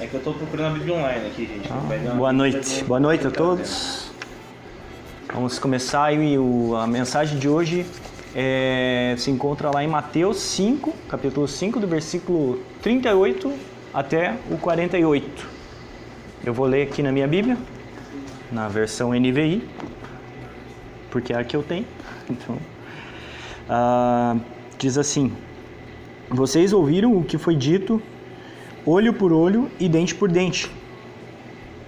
É que eu tô procurando a Bíblia online aqui, gente. Boa noite a todos. Vamos começar aí a mensagem de hoje. Se encontra lá em Mateus 5, capítulo 5, do versículo 38 até o 48. Eu vou ler aqui na minha Bíblia, na versão NVI, porque é a que eu tenho. Então, diz assim: vocês ouviram o que foi dito, olho por olho e dente por dente.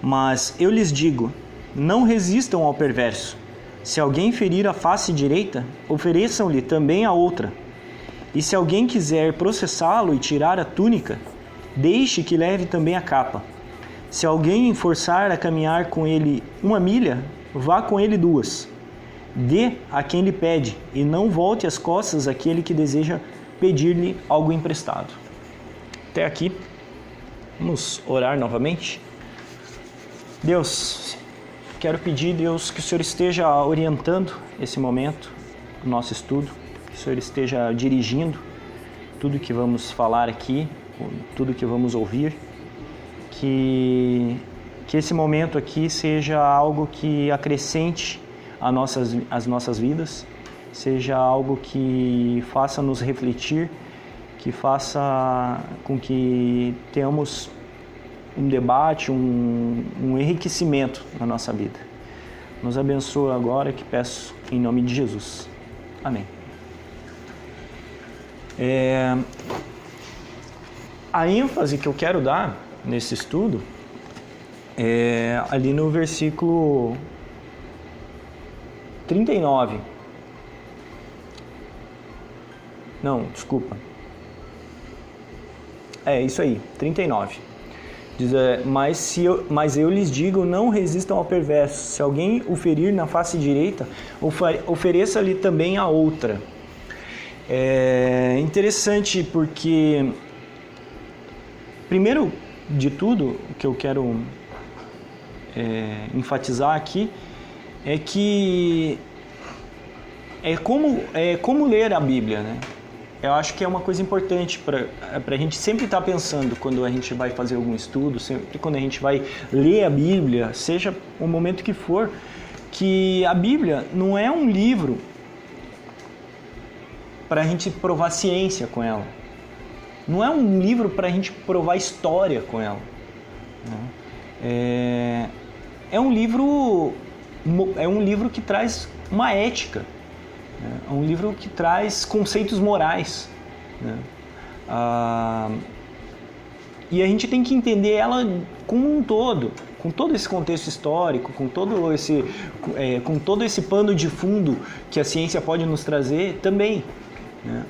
Mas eu lhes digo, não resistam ao perverso. Se alguém ferir a face direita, ofereçam-lhe também a outra. E se alguém quiser processá-lo e tirar a túnica, deixe que leve também a capa. Se alguém forçar a caminhar com ele 1 milha, vá com ele 2. Dê a quem lhe pede, e não volte as costas àquele que deseja pedir-lhe algo emprestado. Até aqui. Vamos orar novamente. Deus, quero pedir, Deus, que o Senhor esteja orientando esse momento, o nosso estudo, que o Senhor esteja dirigindo tudo que vamos falar aqui, tudo que vamos ouvir, que esse momento aqui seja algo que acrescente as nossas vidas, seja algo que faça nos refletir, que faça com que tenhamos um debate, um enriquecimento na nossa vida. Nos abençoa agora, que peço em nome de Jesus. Amém. A ênfase que eu quero dar nesse estudo é ali no versículo 39. Não, desculpa. É isso aí, 39. Diz, mas eu lhes digo, não resistam ao perverso. Se alguém o ferir na face direita, ofereça-lhe também a outra. É interessante porque, primeiro de tudo, o que eu quero enfatizar aqui é que é como ler a Bíblia, né? Eu acho que é uma coisa importante para a gente sempre estar pensando quando a gente vai fazer algum estudo, sempre quando a gente vai ler a Bíblia, seja o momento que for, que a Bíblia não é um livro para a gente provar ciência com ela. Não é um livro para a gente provar história com ela. É um livro que traz uma ética. É um livro que traz conceitos morais, né? E a gente tem que entender ela como um todo, com todo esse contexto histórico, com todo esse pano de fundo que a ciência pode nos trazer também, né?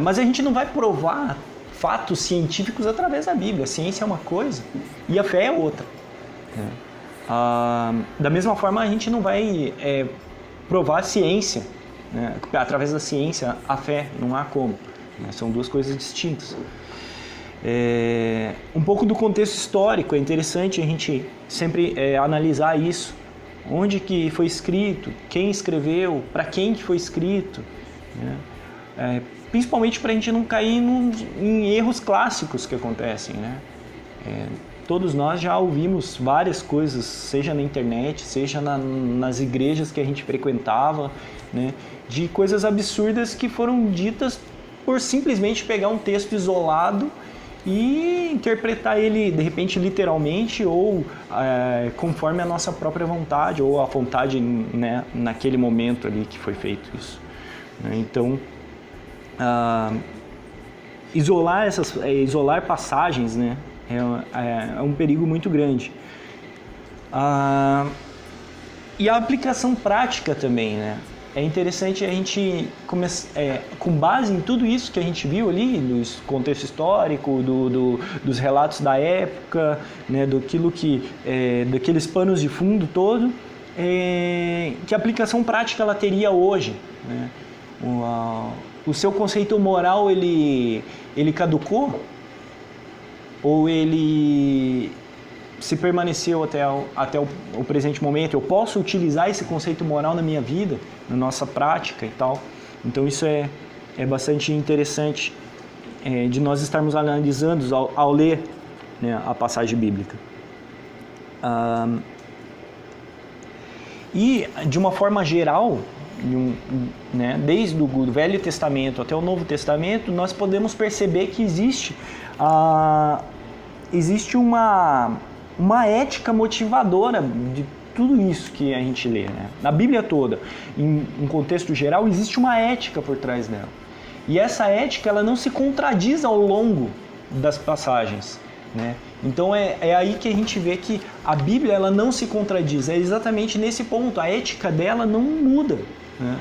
Mas a gente não vai provar fatos científicos através da Bíblia. A ciência é uma coisa e a fé é outra, né? Da mesma forma, a gente não vai provar a ciência, né? Através da ciência, a fé, não há como, né? São duas coisas distintas. Um pouco do contexto histórico, é interessante a gente sempre analisar isso. Onde que foi escrito, quem escreveu, para quem que foi escrito, né? Principalmente para a gente não cair em erros clássicos que acontecem, né? Todos nós já ouvimos várias coisas, seja na internet, seja nas igrejas que a gente frequentava, né, de coisas absurdas que foram ditas por simplesmente pegar um texto isolado e interpretar ele, de repente, literalmente ou conforme a nossa própria vontade ou a vontade, né, naquele momento ali que foi feito isso, né? Então, isolar passagens, né, é um perigo muito grande. E a aplicação prática também, né? é interessante a gente com base em tudo isso que a gente viu ali, do contexto histórico, dos relatos da época, né, daqueles panos de fundo todo, que aplicação prática ela teria hoje, né? O seu conceito moral ele caducou ou ele se permaneceu até o presente momento? Eu posso utilizar esse conceito moral na minha vida, na nossa prática e tal? Então isso é bastante interessante de nós estarmos analisando ao ler, né, a passagem bíblica. E de uma forma geral, né, desde o Velho Testamento até o Novo Testamento, nós podemos perceber que existe uma ética motivadora de tudo isso que a gente lê, né? Na Bíblia toda, em um contexto geral, existe uma ética por trás dela. E essa ética ela não se contradiz ao longo das passagens, né? Então é aí que a gente vê que a Bíblia ela não se contradiz, é exatamente nesse ponto, a ética dela não muda, né?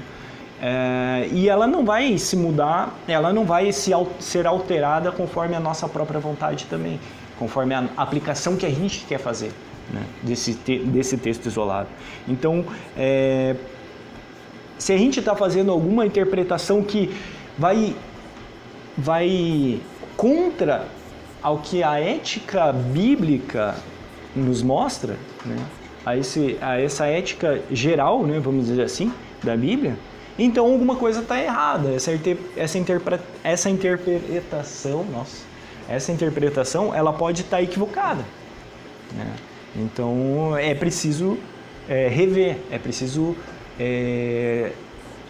E ela não vai se mudar, ela não vai ser alterada conforme a nossa própria vontade também, conforme a aplicação que a gente quer fazer, né, desse texto isolado. Então, se a gente está fazendo alguma interpretação que vai contra ao que a ética bíblica nos mostra, né, a essa ética geral, né, vamos dizer assim, da Bíblia, então alguma coisa está errada. Essa interpretação ela pode estar equivocada, né? Então é preciso rever, é preciso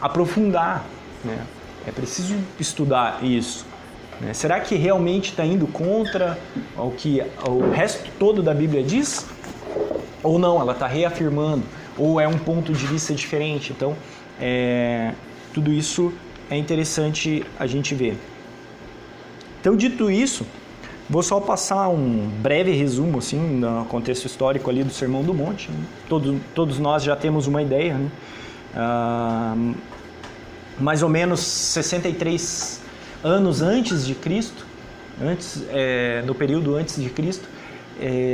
aprofundar, né? É preciso estudar isso, né? Será que realmente está indo contra o que o resto todo da Bíblia diz? Ou não, ela está reafirmando, ou é um ponto de vista diferente? Então, tudo isso é interessante a gente ver. Então, dito isso, vou só passar um breve resumo assim, no contexto histórico ali do Sermão do Monte, né? Todos nós já temos uma ideia, né? Mais ou menos 63 anos antes de Cristo, no período antes de Cristo,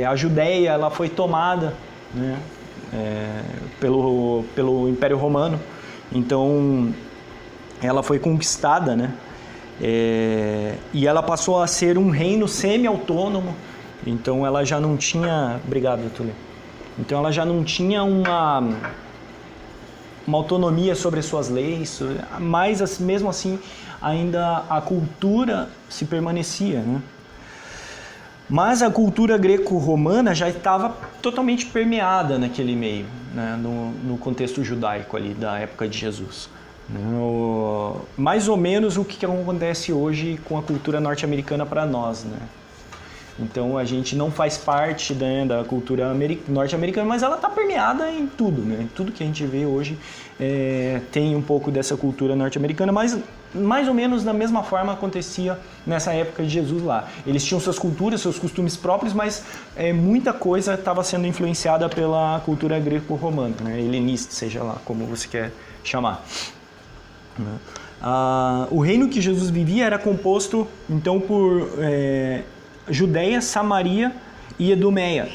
a Judéia ela foi tomada, né, pelo Império Romano. Então ela foi conquistada, né? E ela passou a ser um reino semi-autônomo. Então ela já não tinha... Obrigado, Túlio. Então ela já não tinha uma autonomia sobre as suas leis, mas mesmo assim ainda a cultura se permanecia, né? Mas a cultura greco-romana já estava totalmente permeada naquele meio, né? No contexto judaico ali da época de Jesus. Mais ou menos o que acontece hoje com a cultura norte-americana para nós, né? Então a gente não faz parte, né, da cultura norte-americana, mas ela está permeada em tudo, né? Tudo que a gente vê hoje tem um pouco dessa cultura norte-americana, mas mais ou menos da mesma forma acontecia nessa época de Jesus lá. Eles tinham suas culturas, seus costumes próprios, mas muita coisa estava sendo influenciada pela cultura greco-romana, né? Helenista, seja lá como você quer chamar. O reino que Jesus vivia era composto então por Judéia, Samaria e Edomeia,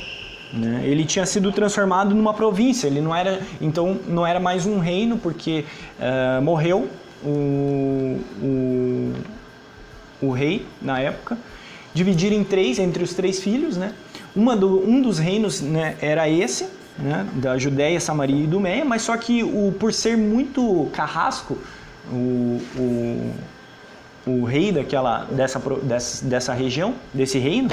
né? Ele tinha sido transformado numa província. Ele não era mais um reino, porque morreu o rei na época. Dividiram em três, entre os três filhos, né? Um dos reinos, né, era esse, né, da Judéia, Samaria e Idumeia, mas só que por ser muito carrasco, o rei dessa região, desse reino,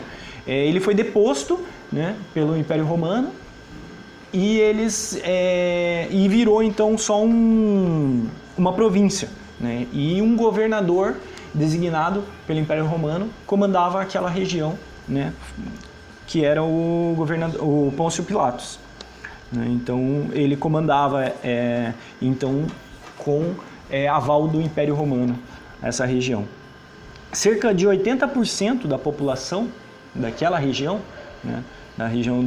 ele foi deposto, né, pelo Império Romano, e e virou então só uma província, né, e um governador designado pelo Império Romano comandava aquela região, né, que era o Pôncio Pilatos, né? Então ele comandava então com aval do Império Romano essa região. Cerca de 80% da população daquela região, né, da região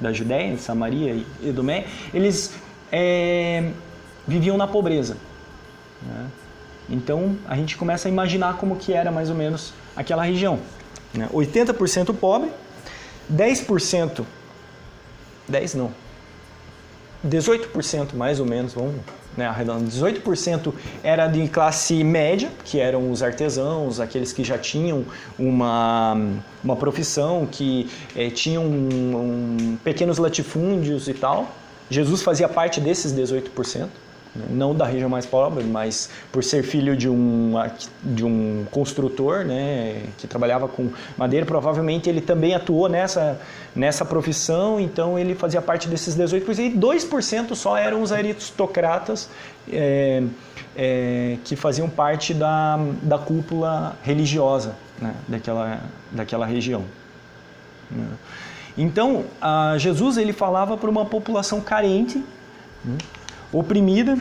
da Judéia, Samaria e Edomeia, eles viviam na pobreza, né? Então a gente começa a imaginar como que era mais ou menos aquela região, né? 80% pobre, 10%, 18% mais ou menos, vamos, né, arredondando, 18% era de classe média, que eram os artesãos, aqueles que já tinham uma profissão, que tinham pequenos latifúndios e tal. Jesus fazia parte desses 18%. Não da região mais pobre, mas por ser filho de um construtor, né, que trabalhava com madeira, provavelmente ele também atuou nessa profissão, então ele fazia parte desses 18%, e 2% só eram os aristocratas que faziam parte da cúpula religiosa, né, daquela região. Então, Jesus ele falava para uma população carente, oprimida,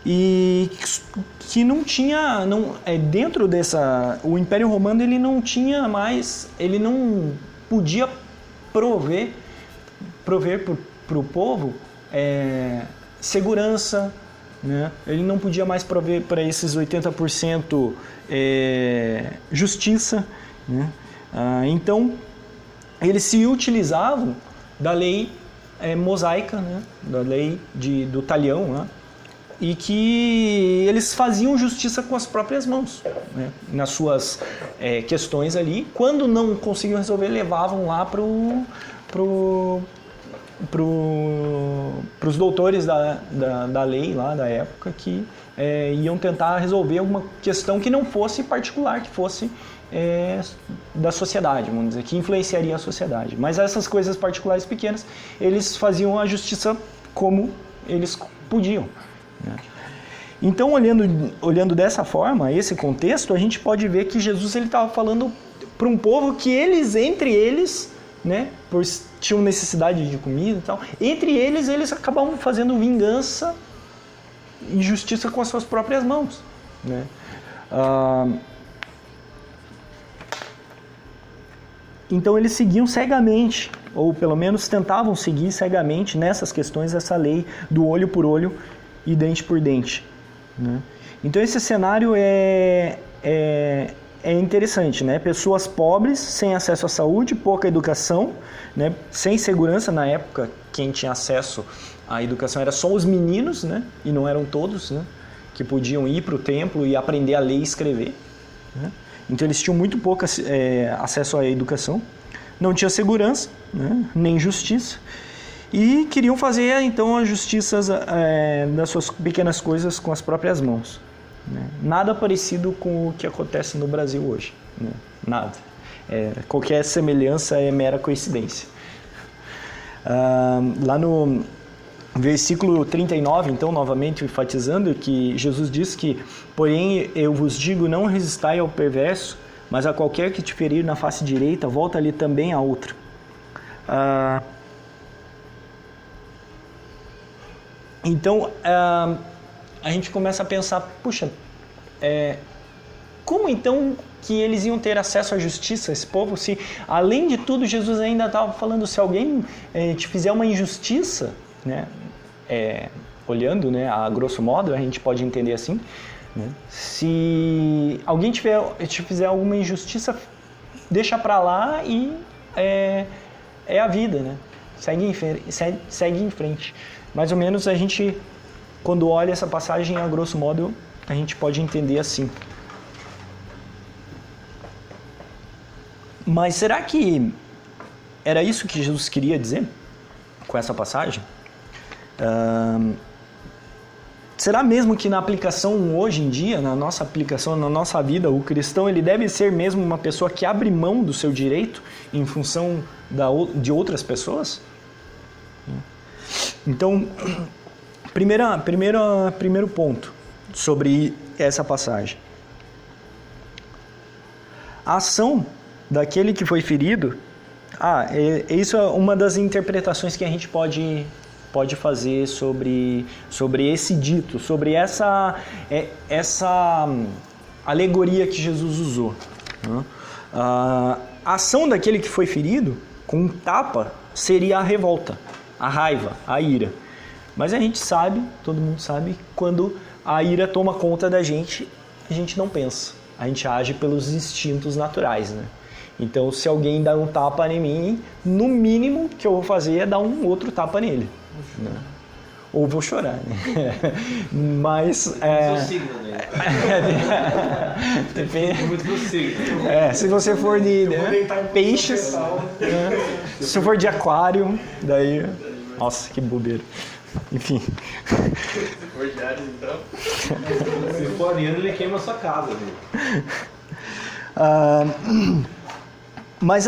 e que não tinha, dentro o Império Romano ele não tinha mais, ele não podia prover para o povo segurança, né? Ele não podia mais prover para esses 80% justiça, né? Então eles se utilizavam da lei mosaica, né, da lei do talhão, né, e que eles faziam justiça com as próprias mãos, né, nas suas questões ali. Quando não conseguiam resolver, levavam lá para os doutores da lei lá da época, que iam tentar resolver alguma questão que não fosse particular, que fosse da sociedade, vamos dizer, que influenciaria a sociedade. Mas essas coisas particulares pequenas, eles faziam a justiça como eles podiam, né? Então, olhando dessa forma, esse contexto, a gente pode ver que Jesus estava falando para um povo que entre eles, né, tinham necessidade de comida e tal, entre eles acabavam fazendo vingança e justiça com as suas próprias mãos, né? Então eles seguiam cegamente, ou pelo menos tentavam seguir cegamente nessas questões, essa lei do olho por olho e dente por dente, né? Então esse cenário é interessante, né? Pessoas pobres, sem acesso à saúde, pouca educação, né? Sem segurança. Na época, quem tinha acesso à educação era só os meninos, né? E não eram todos, né, que podiam ir para o templo e aprender a ler e escrever, né? Então eles tinham muito pouco acesso à educação, não tinha segurança, né, nem justiça, e queriam fazer então a justiça das suas pequenas coisas com as próprias mãos, né? Nada parecido com o que acontece no Brasil hoje, né? Nada. Qualquer semelhança é mera coincidência. Lá no versículo 39, então, novamente enfatizando que Jesus diz que: porém eu vos digo, não resistai ao perverso, mas a qualquer que te ferir na face direita, volta-lhe também a outra. Então, a gente começa a pensar, puxa, como então que eles iam ter acesso à justiça, esse povo, se além de tudo Jesus ainda estava falando, se alguém te fizer uma injustiça, né, olhando, né, a grosso modo, a gente pode entender assim, né, se alguém te fizer alguma injustiça, deixa pra lá e é a vida, né, segue em frente. Mais ou menos a gente, quando olha essa passagem, a grosso modo, a gente pode entender assim. Mas será que era isso que Jesus queria dizer com essa passagem? Será mesmo que na aplicação hoje em dia, na nossa aplicação, na nossa vida, o cristão ele deve ser mesmo uma pessoa que abre mão do seu direito em função de outras pessoas? Então, primeiro ponto sobre essa passagem. A ação daquele que foi ferido, isso é uma das interpretações que a gente pode fazer sobre esse dito, sobre essa alegoria que Jesus usou. A ação daquele que foi ferido, com um tapa, seria a revolta, a raiva, a ira. Mas a gente sabe, todo mundo sabe, quando a ira toma conta da gente, a gente não pensa. A gente age pelos instintos naturais, né? Então, se alguém dá um tapa em mim, no mínimo que eu vou fazer é dar um outro tapa nele. Né? Ou vou chorar, né? Mas... Depende muito do signo. Se você for de peixes, né? Se for de aquário, daí... Nossa, que bobeira. Enfim. Se for de Ares, então... Se for ariano, ele queima a sua casa. Mas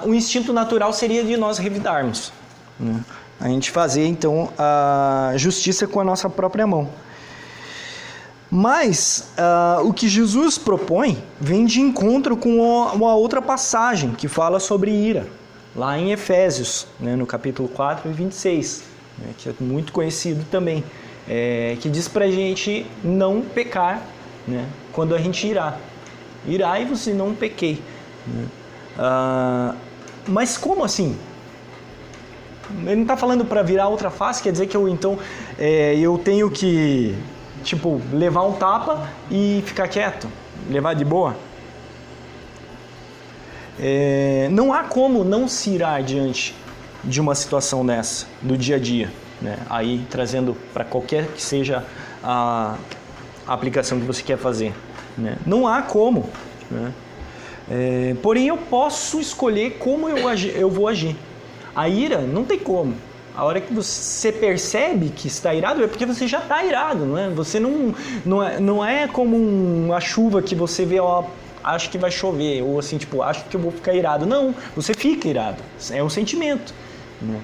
o instinto natural seria de nós revidarmos. Né? A gente fazer, então, a justiça com a nossa própria mão. Mas o que Jesus propõe vem de encontro com uma outra passagem que fala sobre ira, lá em Efésios, né, no capítulo 4 e 26, né, que é muito conhecido também, que diz pra gente não pecar, né, quando a gente irá. Irai-vos e não pequei. Né? Mas como assim? Ele não está falando para virar outra face, quer dizer que eu tenho que levar um tapa e ficar quieto, levar de boa? Não há como não se irar diante de uma situação dessa, do dia a dia, né? Aí trazendo para qualquer que seja a aplicação que você quer fazer, né? Não há como, né? Porém eu posso escolher como eu vou agir. A ira não tem como. A hora que você percebe que está irado é porque você já está irado, não é? Você não é como uma chuva que você vê, acho que vai chover, ou assim, acho que eu vou ficar irado. Não, você fica irado. É um sentimento, né?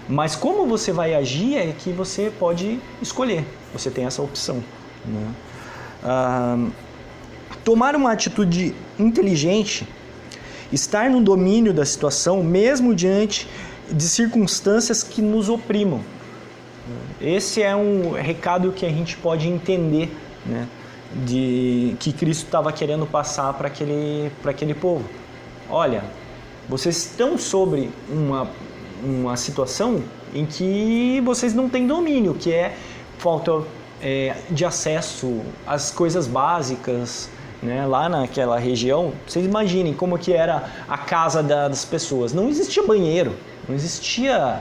Mas como você vai agir é que você pode escolher. Você tem essa opção, né? Tomar uma atitude inteligente, estar no domínio da situação, mesmo diante de circunstâncias que nos oprimam. Esse é um recado que a gente pode entender, né, que Cristo estava querendo passar para aquele povo. Olha, vocês estão sobre uma situação em que vocês não têm domínio, que é falta de acesso às coisas básicas, né? Lá naquela região, vocês imaginem como que era a casa das pessoas. Não existia banheiro, não existia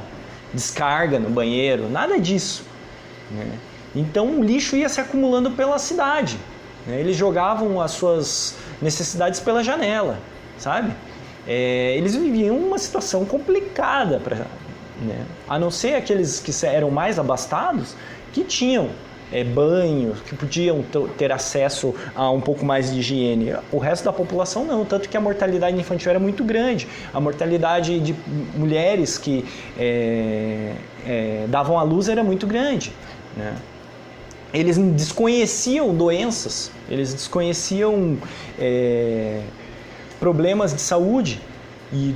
descarga no banheiro, nada disso, né? Então o lixo ia se acumulando pela cidade, né? Eles jogavam as suas necessidades pela janela, sabe? Eles viviam uma situação complicada, né? A não ser aqueles que eram mais abastados, que tinham banho, que podiam ter acesso a um pouco mais de higiene. O resto da população não, tanto que a mortalidade infantil era muito grande. A mortalidade de mulheres que davam à luz era muito grande, né? Eles desconheciam doenças, eles desconheciam problemas de saúde e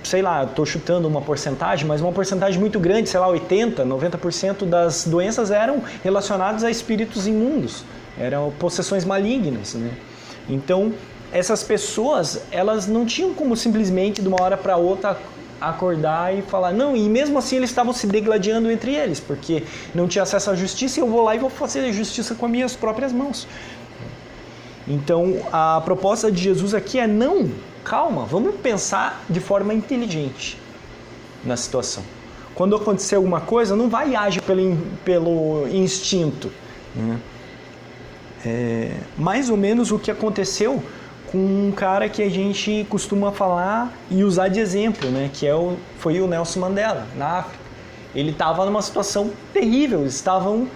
sei lá, estou chutando uma porcentagem, mas uma porcentagem muito grande, sei lá, 80%, 90% das doenças eram relacionadas a espíritos imundos, eram possessões malignas, né? Então, essas pessoas, elas não tinham como simplesmente de uma hora para outra acordar e falar, não, e mesmo assim eles estavam se degladiando entre eles, porque não tinha acesso à justiça e eu vou lá e vou fazer a justiça com as minhas próprias mãos. Então, a proposta de Jesus aqui é não... Calma, vamos pensar de forma inteligente na situação. Quando acontecer alguma coisa, não vai agir pelo instinto, né? Mais ou menos o que aconteceu com um cara que a gente costuma falar e usar de exemplo, né? Que foi o Nelson Mandela, na África. Ele estava numa situação terrível, eles estavam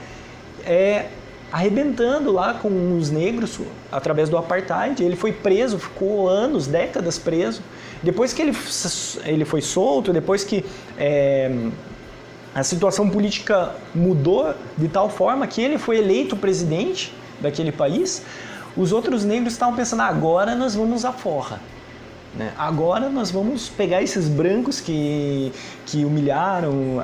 arrebentando lá com os negros através do apartheid. Ele foi preso, ficou anos, décadas preso. Depois que ele foi solto, depois que a situação política mudou de tal forma que ele foi eleito presidente daquele país, os outros negros estavam pensando, agora nós vamos à forra, né? Agora nós vamos pegar esses brancos que humilharam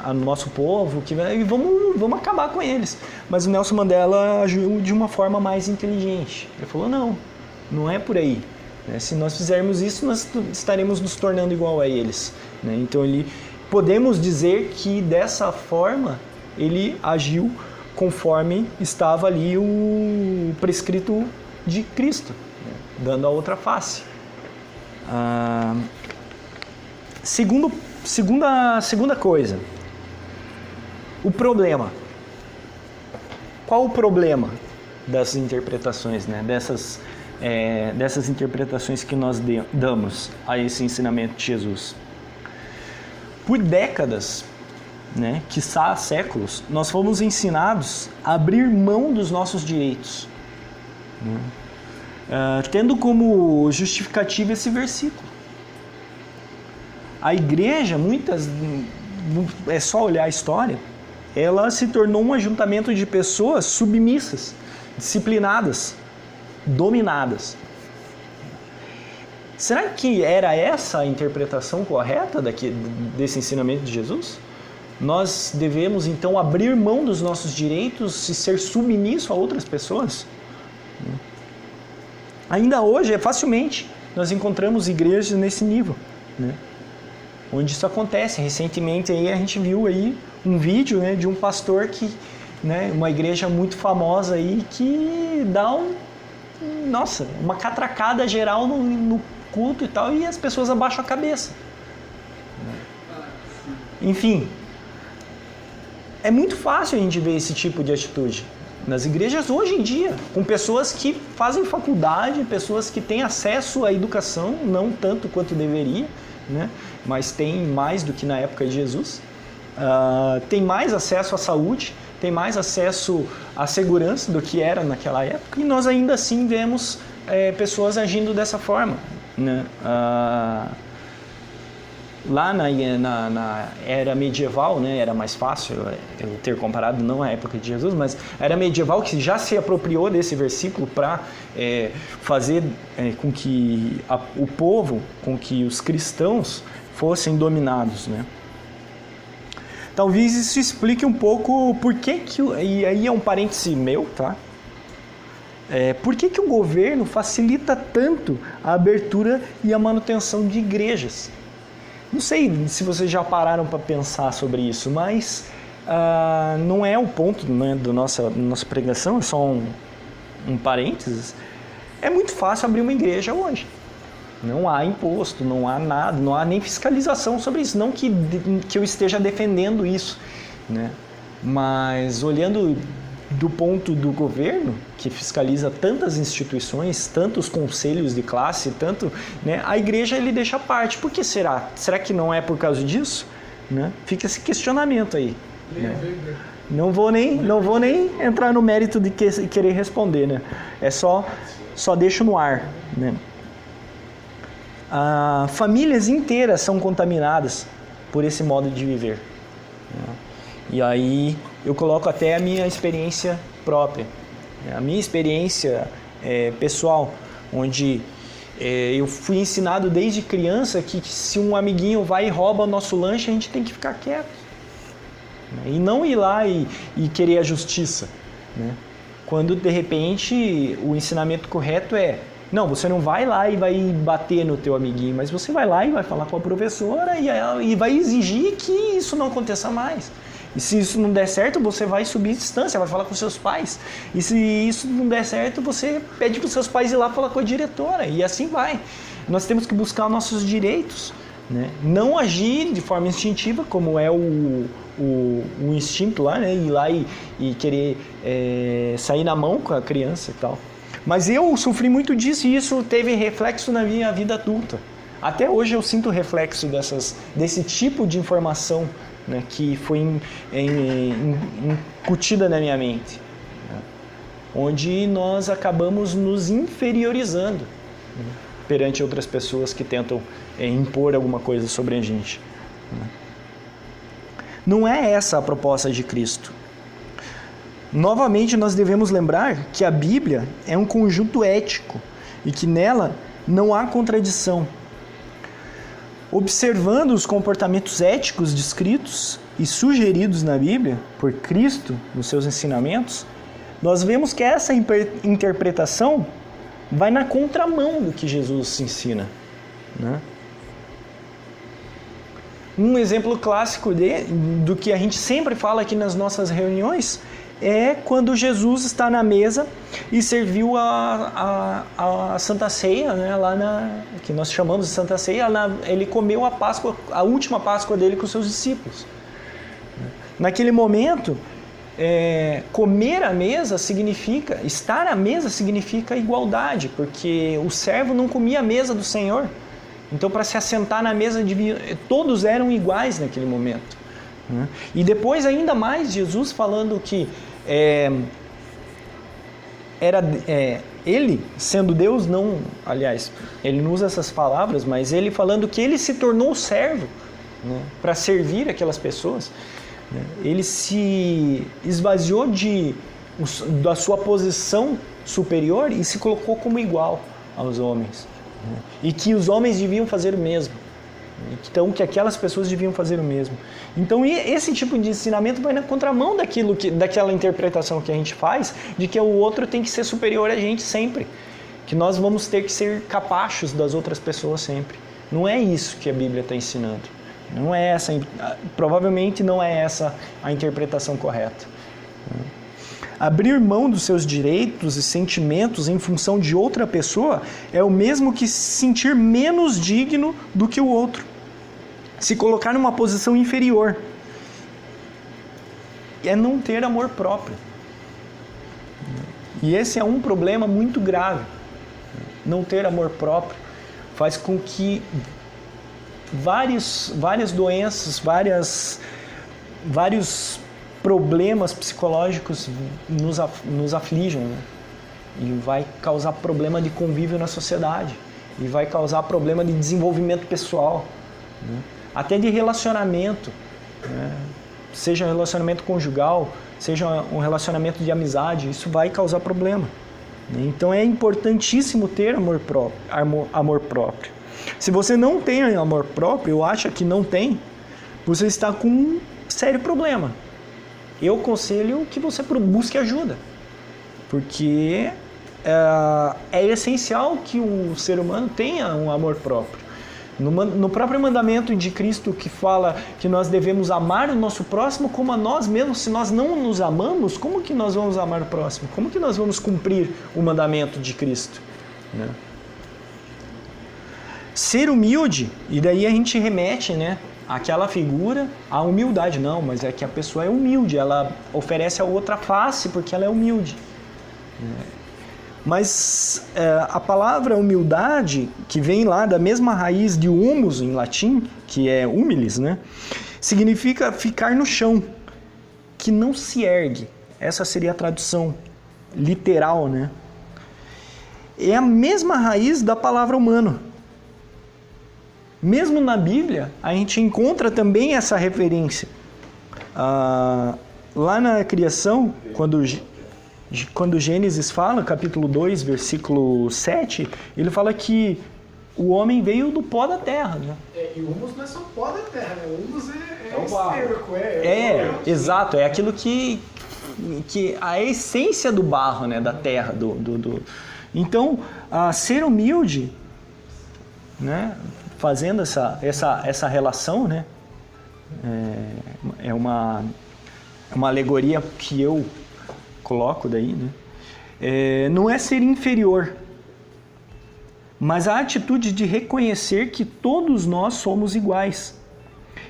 o nosso povo e vamos acabar com eles. Mas o Nelson Mandela agiu de uma forma mais inteligente. Ele falou, não é por aí, né? Se nós fizermos isso, nós estaremos nos tornando igual a eles, né? Então ele podemos dizer que dessa forma ele agiu conforme estava ali o prescrito de Cristo, né? Dando a outra face. Segunda coisa, o problema. Qual o problema dessas interpretações, né? Dessas interpretações que nós damos a esse ensinamento de Jesus? Por décadas, né, quiçá séculos, nós fomos ensinados a abrir mão dos nossos direitos, né? Tendo como justificativa esse versículo. A igreja, é só olhar a história, ela se tornou um ajuntamento de pessoas submissas, disciplinadas, dominadas. Será que era essa a interpretação correta desse ensinamento de Jesus? Nós devemos então abrir mão dos nossos direitos e ser submisso a outras pessoas? Ainda hoje, facilmente, nós encontramos igrejas nesse nível, né? Onde isso acontece. Recentemente aí a gente viu aí um vídeo, né, de um pastor que, né, uma igreja muito famosa aí, que dá uma catracada geral no culto e tal, e as pessoas abaixam a cabeça. Enfim, é muito fácil a gente ver esse tipo de atitude nas igrejas hoje em dia, com pessoas que fazem faculdade, pessoas que têm acesso à educação, não tanto quanto deveria, né? Mas tem mais do que na época de Jesus, tem mais acesso à saúde, tem mais acesso à segurança do que era naquela época, e nós ainda assim vemos pessoas agindo dessa forma, né? Lá na era medieval, né, era mais fácil eu ter comparado, não a época de Jesus, mas a era medieval, que já se apropriou desse versículo para fazer com que o povo, com que os cristãos fossem dominados, né? Talvez isso explique um pouco por que e aí é um parêntese meu, tá? Por que o governo facilita tanto a abertura e a manutenção de igrejas? Não sei se vocês já pararam para pensar sobre isso, mas não é o ponto, né, da nossa pregação, é só um parênteses. É muito fácil abrir uma igreja hoje. Não há imposto, não há nada, não há nem fiscalização sobre isso. Não que eu esteja defendendo isso, né? Mas olhando do ponto do governo, que fiscaliza tantas instituições, tantos conselhos de classe, tanto, né, a igreja ele deixa à parte. Por que será? Será que não é por causa disso? Né? Fica esse questionamento aí. Né? Não vou nem entrar no mérito de querer responder, né? É só deixo no ar, né? Famílias inteiras são contaminadas por esse modo de viver, né? E aí eu coloco até a minha experiência própria, a minha experiência pessoal, onde eu fui ensinado desde criança que se um amiguinho vai e rouba o nosso lanche, a gente tem que ficar quieto, né? E não ir lá e querer a justiça, né? Quando de repente o ensinamento correto não, você não vai lá e vai bater no teu amiguinho, mas você vai lá e vai falar com a professora e vai exigir que isso não aconteça mais. E se isso não der certo, você vai subir distância, vai falar com seus pais. E se isso não der certo, você pede para os seus pais ir lá falar com a diretora. E assim vai. Nós temos que buscar nossos direitos, né? Não agir de forma instintiva, como é o instinto lá, né? Ir lá e querer sair na mão com a criança e tal. Mas eu sofri muito disso e isso teve reflexo na minha vida adulta. Até hoje eu sinto reflexo desse tipo de informação, né, que foi incutida na minha mente, né, onde nós acabamos nos inferiorizando, né, perante outras pessoas que tentam impor alguma coisa sobre a gente, né. Não é essa a proposta de Cristo. Novamente, nós devemos lembrar que a Bíblia é um conjunto ético e que nela não há contradição. Observando os comportamentos éticos descritos e sugeridos na Bíblia por Cristo nos seus ensinamentos, nós vemos que essa interpretação vai na contramão do que Jesus ensina, né? Um exemplo clássico do que a gente sempre fala aqui nas nossas reuniões é quando Jesus está na mesa e serviu a Santa Ceia, né, que nós chamamos de Santa Ceia, ele comeu a última Páscoa dele com os seus discípulos. Naquele momento, comer à mesa significa, estar à mesa significa igualdade, porque o servo não comia a mesa do Senhor. Então, para se assentar na mesa, todos eram iguais naquele momento. E depois, ainda mais, Jesus falando que ele, sendo Deus, ele não usa essas palavras, mas ele falando que ele se tornou servo, né, para servir aquelas pessoas. Ele se esvaziou da sua posição superior e se colocou como igual aos homens. E que os homens deviam fazer o mesmo. Então, que aquelas pessoas deviam fazer o mesmo. Então, esse tipo de ensinamento vai na contramão daquela interpretação que a gente faz, de que o outro tem que ser superior a gente sempre. Que nós vamos ter que ser capachos das outras pessoas sempre. Não é isso que a Bíblia está ensinando. Não é essa, provavelmente não é essa a interpretação correta. Abrir mão dos seus direitos e sentimentos em função de outra pessoa é o mesmo que se sentir menos digno do que o outro. Se colocar numa posição inferior. É não ter amor próprio. E esse é um problema muito grave. Não ter amor próprio faz com que várias doenças, vários problemas psicológicos nos aflijam, né? E vai causar problema de convívio na sociedade, e vai causar problema de desenvolvimento pessoal, né? Até de relacionamento, né? Seja um relacionamento conjugal, seja um relacionamento de amizade, isso vai causar problema, né? Então é importantíssimo ter amor próprio. Se você não tem amor próprio, ou acha que não tem, você está com um sério problema. Eu aconselho que você busque ajuda, porque é essencial que o ser humano tenha um amor próprio. No próprio mandamento de Cristo que fala que nós devemos amar o nosso próximo como a nós mesmos, se nós não nos amamos, como que nós vamos amar o próximo? Como que nós vamos cumprir o mandamento de Cristo, né? Ser humilde, e daí a gente remete, né, àquela figura, à humildade. Não, mas é que a pessoa é humilde, ela oferece a outra face porque ela é humilde. Mas a palavra humildade, que vem lá da mesma raiz de humus em latim, que é humilis, né, significa ficar no chão, que não se ergue. Essa seria a tradução literal, né? É a mesma raiz da palavra humano. Mesmo na Bíblia, a gente encontra também essa referência. Lá na criação, quando Gênesis fala, capítulo 2, versículo 7, ele fala que o homem veio do pó da terra, né? E o humus não é só pó da terra, né? O humus é o barro. esterco, exato, é aquilo que a essência do barro, né? Da terra. Então, ser humilde, né? Fazendo essa relação, né? É uma alegoria que eu coloco daí, né? Não é ser inferior, mas a atitude de reconhecer que todos nós somos iguais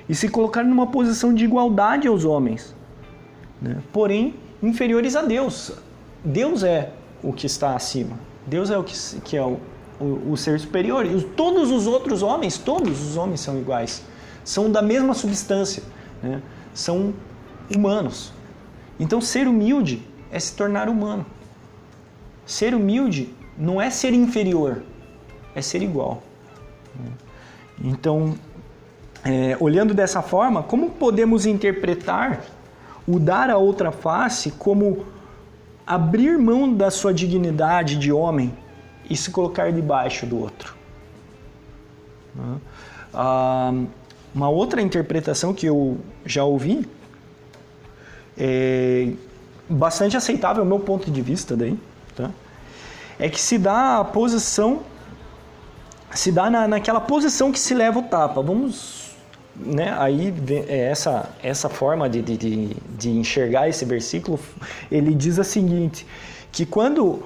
e se colocar numa posição de igualdade aos homens, né? Porém inferiores a Deus. Deus é o que está acima. Deus é o que é o ser superior. E todos os outros homens, todos os homens são iguais. São da mesma substância, né? São humanos. Então ser humilde é se tornar humano. Ser humilde não é ser inferior, é ser igual. Então, olhando dessa forma, como podemos interpretar o dar a outra face como abrir mão da sua dignidade de homem e se colocar debaixo do outro? Uma outra interpretação que eu já ouvi, bastante aceitável ao meu ponto de vista daí, tá? É que se dá naquela posição que se leva o tapa. Vamos né, aí essa forma de enxergar esse versículo, ele diz o seguinte, que quando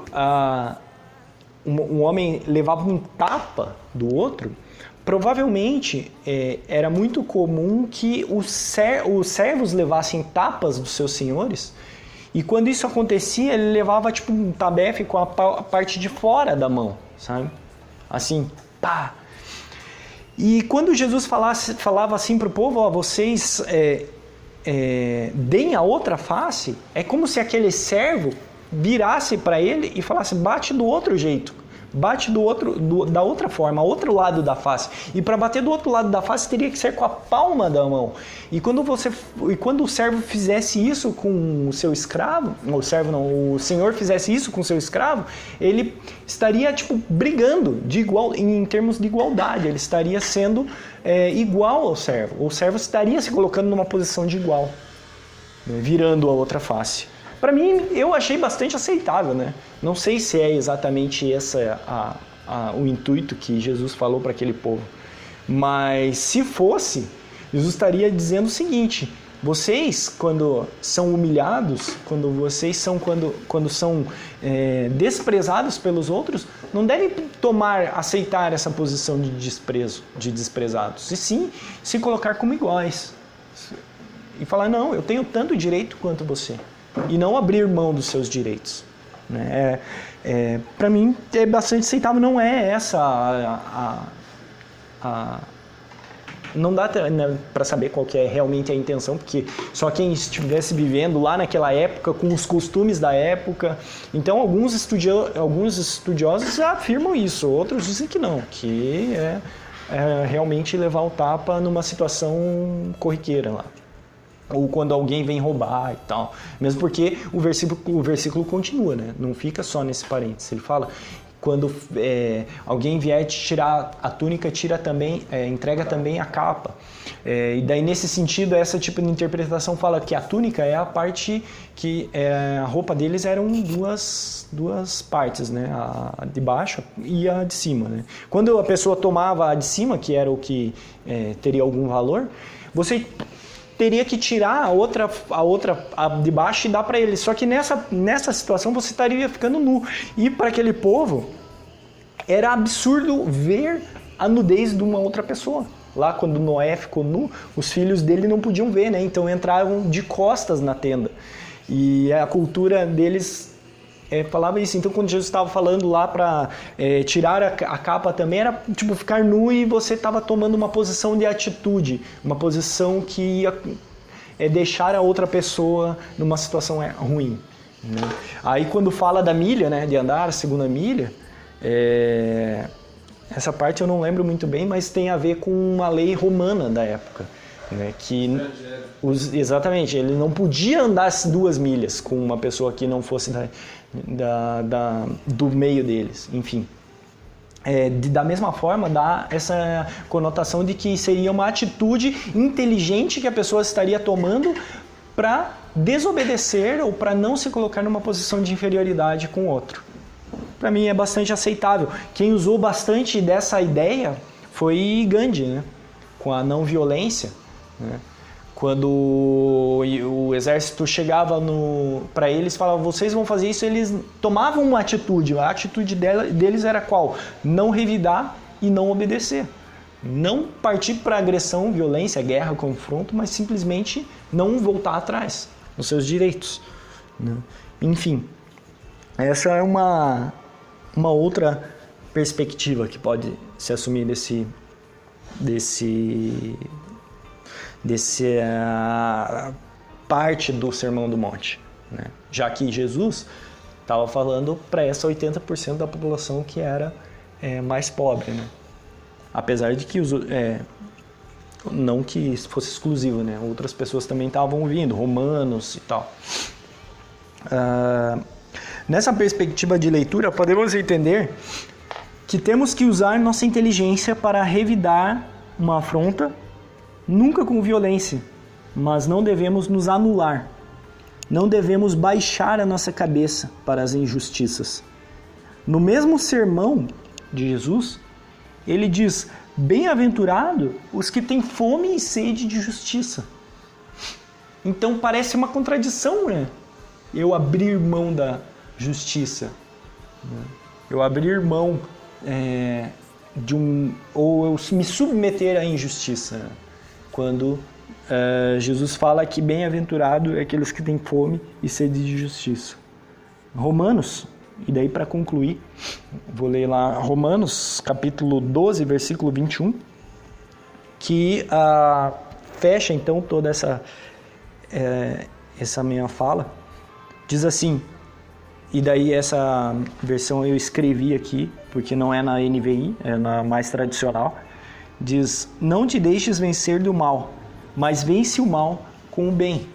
um homem levava um tapa do outro, provavelmente era muito comum que os servos levassem tapas dos seus senhores, e quando isso acontecia, ele levava tipo um tabefe com a parte de fora da mão, sabe? Assim, pá! E quando Jesus falava assim para o povo, ó, vocês deem a outra face, é como se aquele servo virasse para ele e falasse, bate do outro jeito, bate da outra forma, outro lado da face. E para bater do outro lado da face teria que ser com a palma da mão. E quando o servo fizesse isso com o seu escravo, o senhor fizesse isso com o seu escravo, ele estaria brigando em termos de igualdade, ele estaria sendo igual ao servo. O servo estaria se colocando numa posição de igual, né, virando a outra face. Para mim, eu achei bastante aceitável, né? Não sei se é exatamente esse o intuito que Jesus falou para aquele povo. Mas se fosse, Jesus estaria dizendo o seguinte, vocês, quando são humilhados, quando são desprezados pelos outros, não devem aceitar essa posição de desprezo, de desprezados, e sim se colocar como iguais. E falar, não, eu tenho tanto direito quanto você. E não abrir mão dos seus direitos. Né? Para mim é bastante aceitável, não é essa não dá para saber qual que é realmente a intenção, porque só quem estivesse vivendo lá naquela época, com os costumes da época. Então alguns estudiosos afirmam isso, outros dizem que não, que é realmente levar o tapa numa situação corriqueira lá. Ou quando alguém vem roubar e tal. Mesmo porque o versículo continua, né? Não fica só nesse parênteses. Ele fala, quando alguém vier te tirar a túnica, entrega também a capa. E daí, nesse sentido, essa tipo de interpretação fala que a túnica é a parte que a roupa deles eram duas partes, né? A de baixo e a de cima, né? Quando a pessoa tomava a de cima, que era o que teria algum valor, você teria que tirar a de baixo e dar para ele. Só que nessa situação você estaria ficando nu. E para aquele povo era absurdo ver a nudez de uma outra pessoa. Lá quando Noé ficou nu, os filhos dele não podiam ver, né? Então entravam de costas na tenda. E a cultura deles falava isso. Então quando Jesus estava falando lá para tirar a capa também, era tipo ficar nu e você estava tomando uma posição de atitude, uma posição que ia deixar a outra pessoa numa situação ruim, né? Aí quando fala da milha, né, de andar a segunda milha, essa parte eu não lembro muito bem, mas tem a ver com uma lei romana da época, né, que exatamente, ele não podia andar as 2 milhas com uma pessoa que não fosse do meio deles, enfim. Da mesma forma, dá essa conotação de que seria uma atitude inteligente que a pessoa estaria tomando para desobedecer ou para não se colocar numa posição de inferioridade com o outro. Para mim é bastante aceitável. Quem usou bastante dessa ideia foi Gandhi, né? Com a não violência, né? Quando o exército chegava para eles, falava, vocês vão fazer isso, eles tomavam uma atitude. A atitude deles era qual? Não revidar e não obedecer. Não partir para agressão, violência, guerra, confronto, mas simplesmente não voltar atrás nos seus direitos, né? Enfim, essa é uma outra perspectiva que pode se assumir dessa parte do Sermão do Monte, né? Já que Jesus estava falando para essa 80% da população que era mais pobre, né? Apesar de que não que fosse exclusivo, né? Outras pessoas também estavam vindo, romanos e tal. Nessa perspectiva de leitura, podemos entender que temos que usar nossa inteligência para revidar uma afronta, nunca com violência, mas não devemos nos anular. Não devemos baixar a nossa cabeça para as injustiças. No mesmo sermão de Jesus, ele diz: bem-aventurado os que têm fome e sede de justiça. Então parece uma contradição, né? Eu abrir mão da justiça, né? Eu abrir mão ou eu me submeter à injustiça, né? Quando Jesus fala que bem-aventurado é aqueles que têm fome e sede de justiça. Romanos, e daí para concluir, vou ler lá Romanos capítulo 12, versículo 21, que fecha então toda essa minha fala. Diz assim, e daí essa versão eu escrevi aqui, porque não é na NVI, é na mais tradicional. Diz: não te deixes vencer do mal, mas vence o mal com o bem.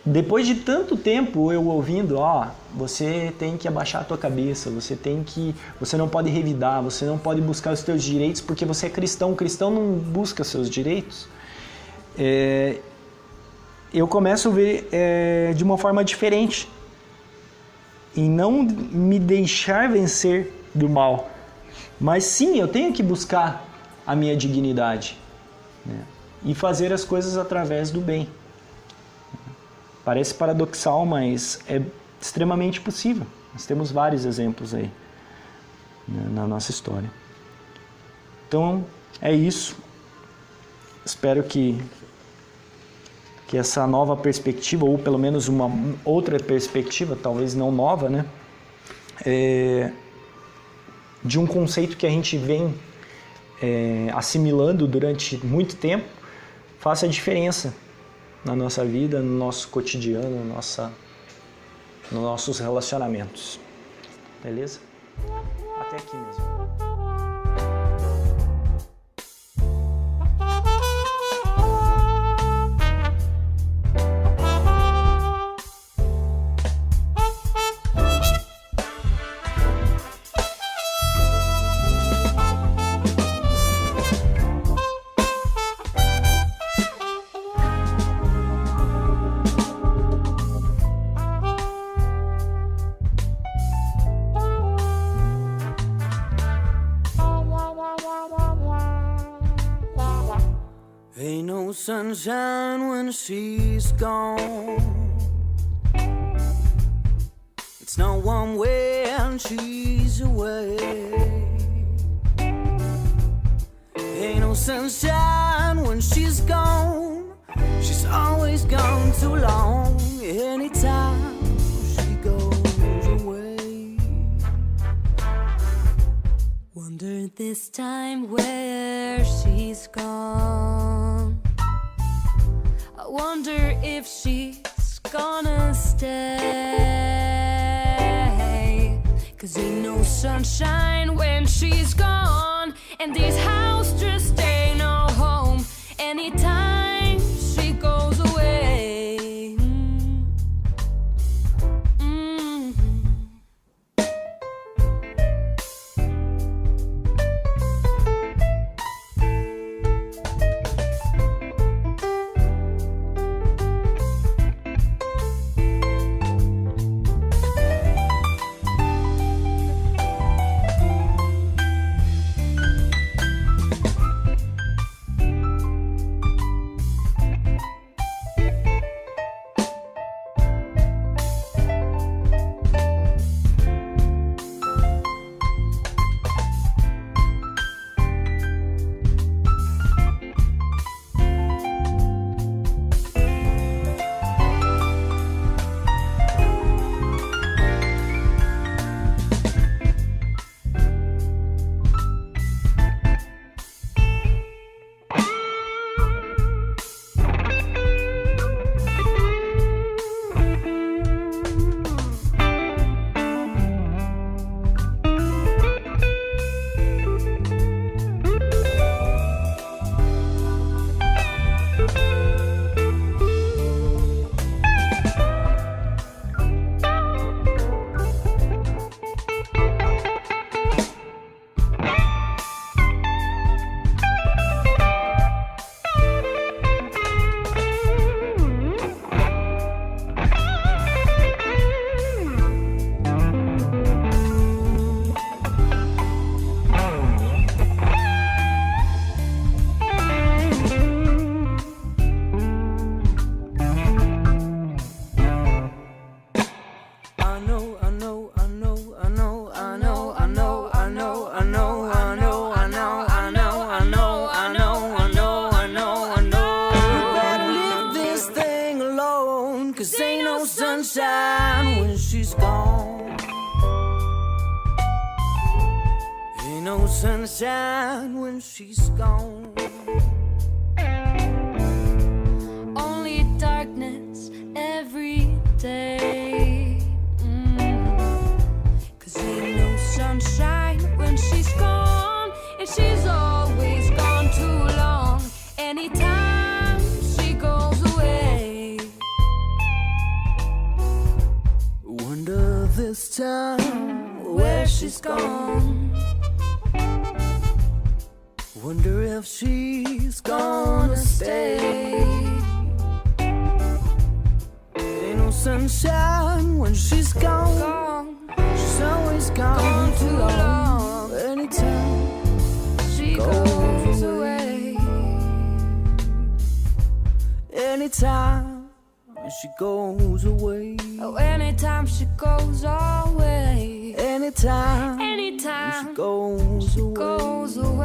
Depois de tanto tempo eu ouvindo, você tem que abaixar a tua cabeça, você não pode revidar, você não pode buscar os teus direitos porque você é cristão. O cristão não busca seus direitos. Eu começo a ver de uma forma diferente, em não me deixar vencer do mal, mas sim, eu tenho que buscar a minha dignidade, né? E fazer as coisas através do bem. Parece paradoxal, mas é extremamente possível. Nós temos vários exemplos aí, né, na nossa história. Então, é isso. Espero que essa nova perspectiva, ou pelo menos uma outra perspectiva, talvez não nova, né, de um conceito que a gente vem assimilando durante muito tempo, faça a diferença na nossa vida, no nosso cotidiano, nos nossos relacionamentos. Beleza? Até aqui mesmo. Ain't no sunshine when she's gone. It's no one when she's away. Ain't no sunshine when she's gone. She's always gone too long. Anytime she goes away. Wonder this time where she's gone. I wonder if she's gonna stay. 'Cause ain't no sunshine when she's gone. And this house just ain't no home anytime she goes away. 'cause ain't no sunshine when she's gone. Ain't no sunshine when she's gone. Only darkness every day. 'Cause ain't no sunshine when she's gone. And she's always gone too long. Anytime she goes away. Wonder this time where she's gone. Wonder if she's gonna stay. Ain't no sunshine when she's gone. She's always gone too long. Anytime she goes away. Anytime she goes away. Oh, anytime she goes away. Anytime she goes away.